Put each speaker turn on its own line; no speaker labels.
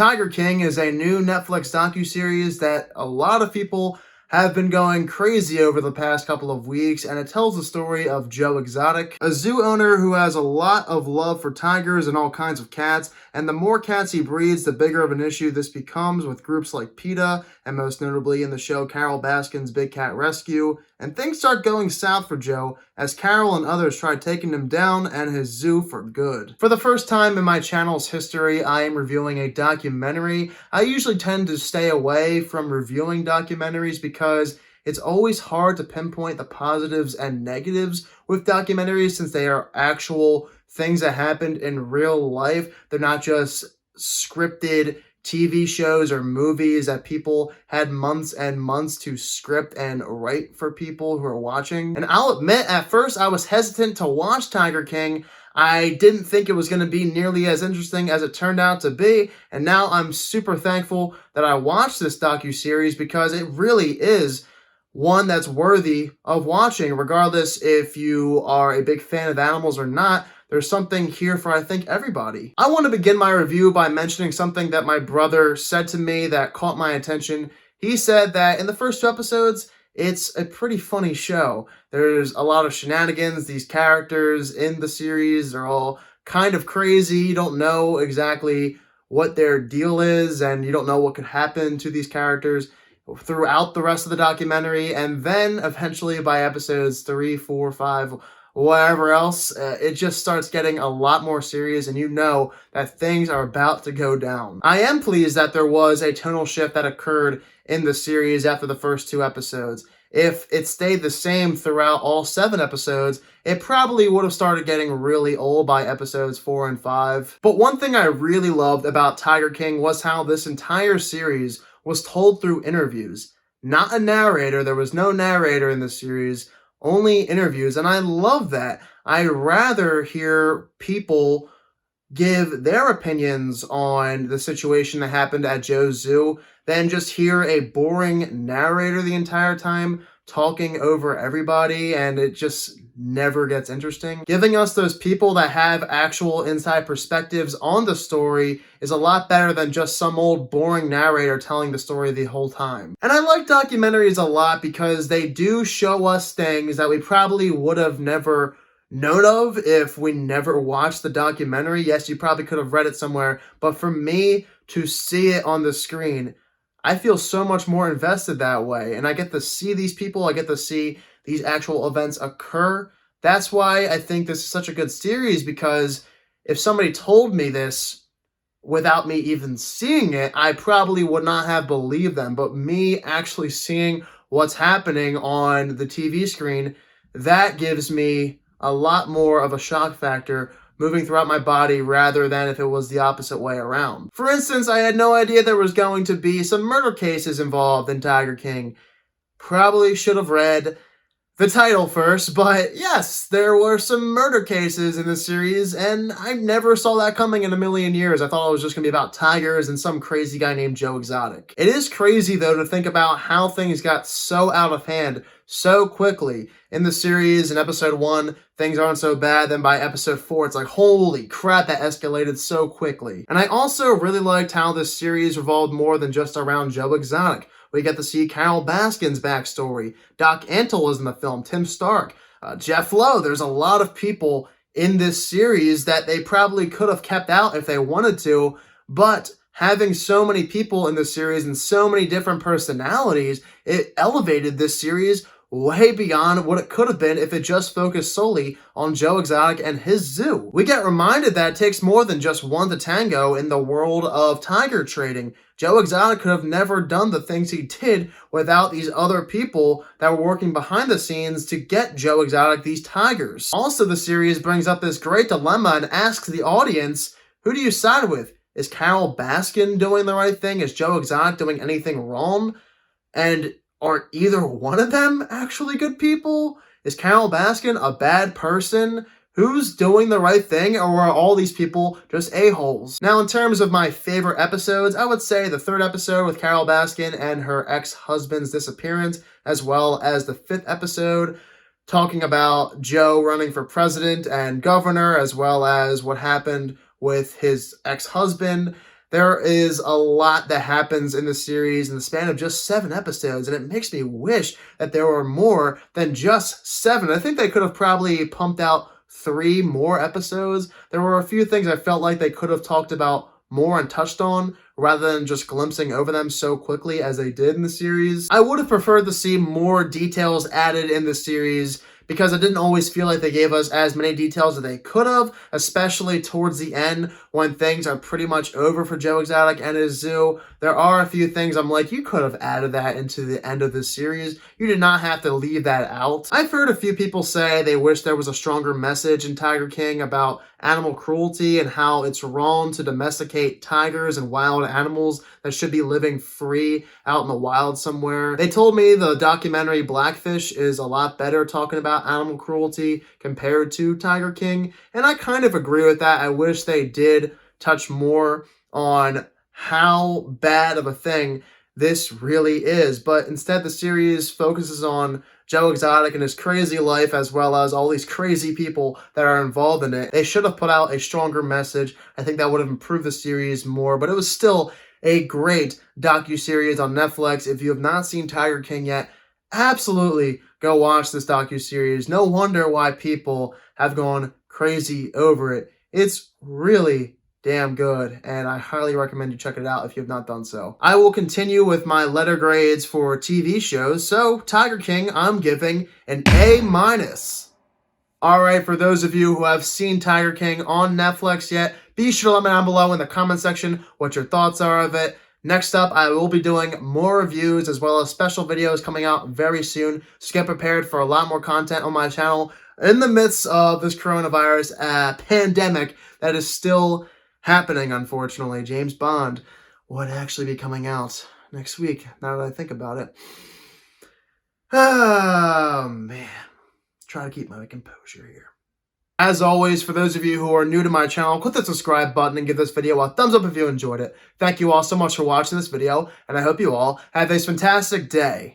Tiger King is a new Netflix docuseries that a lot of people have been going crazy over the past couple of weeks, and it tells the story of Joe Exotic, a zoo owner who has a lot of love for tigers and all kinds of cats, and the more cats he breeds, the bigger of an issue this becomes with groups like PETA, and most notably in the show Carol Baskin's Big Cat Rescue, and things start going south for Joe as Carol and others try taking him down and his zoo for good. For the first time in my channel's history, I am reviewing a documentary. I usually tend to stay away from reviewing documentaries because it's always hard to pinpoint the positives and negatives with documentaries since they are actual things that happened in real life. They're not just scripted TV shows or movies that people had months and months to script and write for people who are watching. And I'll admit, at first I was hesitant to watch Tiger King. I didn't think it was going to be nearly as interesting as it turned out to be, and now I'm super thankful that I watched this docuseries because it really is one that's worthy of watching, regardless if you are a big fan of animals or not. There's something here for, I think, everybody. I want to begin my review by mentioning something that my brother said to me that caught my attention. He said that in the first 2 episodes, it's a pretty funny show. There's a lot of shenanigans. These characters in the series are all kind of crazy. You don't know exactly what their deal is, and you don't know what could happen to these characters throughout the rest of the documentary. And then eventually by episodes 3, 4, 5, whatever else, it just starts getting a lot more serious, and you know that things are about to go down. I am pleased that there was a tonal shift that occurred in the series after the first 2 episodes. If it stayed the same throughout all 7 episodes, it probably would have started getting really old by episodes 4 and 5. But one thing I really loved about Tiger King was how this entire series was told through interviews. Not a narrator. There was no narrator in the series, only interviews, and I love that. I'd rather hear people give their opinions on the situation that happened at Joe's Zoo than just hear a boring narrator the entire time talking over everybody, and it just never gets interesting. Giving us those people that have actual inside perspectives on the story is a lot better than just some old boring narrator telling the story the whole time. And I like documentaries a lot because they do show us things that we probably would have never known of if we never watched the documentary. Yes, you probably could have read it somewhere, but for me to see it on the screen, I feel so much more invested that way, and I get to see these people, I get to see these actual events occur. That's why I think this is such a good series, because if somebody told me this without me even seeing it, I probably would not have believed them. But me actually seeing what's happening on the TV screen, that gives me a lot more of a shock factor moving throughout my body rather than if it was the opposite way around. For instance, I had no idea there was going to be some murder cases involved in Tiger King. Probably should have read the title first, but yes, there were some murder cases in this series, and I never saw that coming in a million years. I thought it was just going to be about tigers and some crazy guy named Joe Exotic. It is crazy, though, to think about how things got so out of hand so quickly. In the series, in episode 1, things aren't so bad. Then by episode 4, it's like, holy crap, that escalated so quickly. And I also really liked how this series revolved more than just around Joe Exotic. We get to see Carol Baskin's backstory. Doc Antle is in the film. Tim Stark. Jeff Lowe. There's a lot of people in this series that they probably could have kept out if they wanted to, but having so many people in this series and so many different personalities, it elevated this series way beyond what it could have been if it just focused solely on Joe Exotic and his zoo. We get reminded that it takes more than just one to tango in the world of tiger trading. Joe Exotic could have never done the things he did without these other people that were working behind the scenes to get Joe Exotic these tigers. Also, the series brings up this great dilemma and asks the audience, who do you side with? Is Carol Baskin doing the right thing? Is Joe Exotic doing anything wrong? And are either one of them actually good people? Is Carol Baskin a bad person? Who's doing the right thing, or are all these people just a-holes? Now, in terms of my favorite episodes, I would say the 3rd episode with Carol Baskin and her ex-husband's disappearance, as well as the 5th episode talking about Joe running for president and governor, as well as what happened with his ex-husband. There is a lot that happens in the series in the span of just 7 episodes, and it makes me wish that there were more than just 7. I think they could have probably pumped out 3 more episodes. There were a few things I felt like they could have talked about more and touched on rather than just glimpsing over them so quickly as they did in the series. I would have preferred to see more details added in the series because I didn't always feel like they gave us as many details as they could have, especially towards the end when things are pretty much over for Joe Exotic and his zoo. There are a few things I'm like, you could have added that into the end of this series. You did not have to leave that out. I've heard a few people say they wish there was a stronger message in Tiger King about animal cruelty and how it's wrong to domesticate tigers and wild animals that should be living free out in the wild somewhere. They told me the documentary Blackfish is a lot better talking about animal cruelty compared to Tiger King, and I kind of agree with that. I wish they did touch more on how bad of a thing this really is, but instead the series focuses on Joe Exotic and his crazy life as well as all these crazy people that are involved in it. They should have put out a stronger message. I think that would have improved the series more, but it was still a great docuseries on Netflix. If you have not seen Tiger King yet, absolutely go watch this docuseries. No wonder why people have gone crazy over it. It's really damn good, and I highly recommend you check it out if you have not done so. I will continue with my letter grades for TV shows, so Tiger King, I'm giving an A-. Alright, for those of you who have seen Tiger King on Netflix yet, be sure to let me know down below in the comment section what your thoughts are of it. Next up, I will be doing more reviews as well as special videos coming out very soon, so get prepared for a lot more content on my channel in the midst of this coronavirus pandemic that is still happening, unfortunately. James Bond would actually be coming out next week, now that I think about it. Oh, man. Try to keep my composure here. As always, for those of you who are new to my channel, click the subscribe button and give this video a thumbs up if you enjoyed it. Thank you all so much for watching this video, and I hope you all have a fantastic day.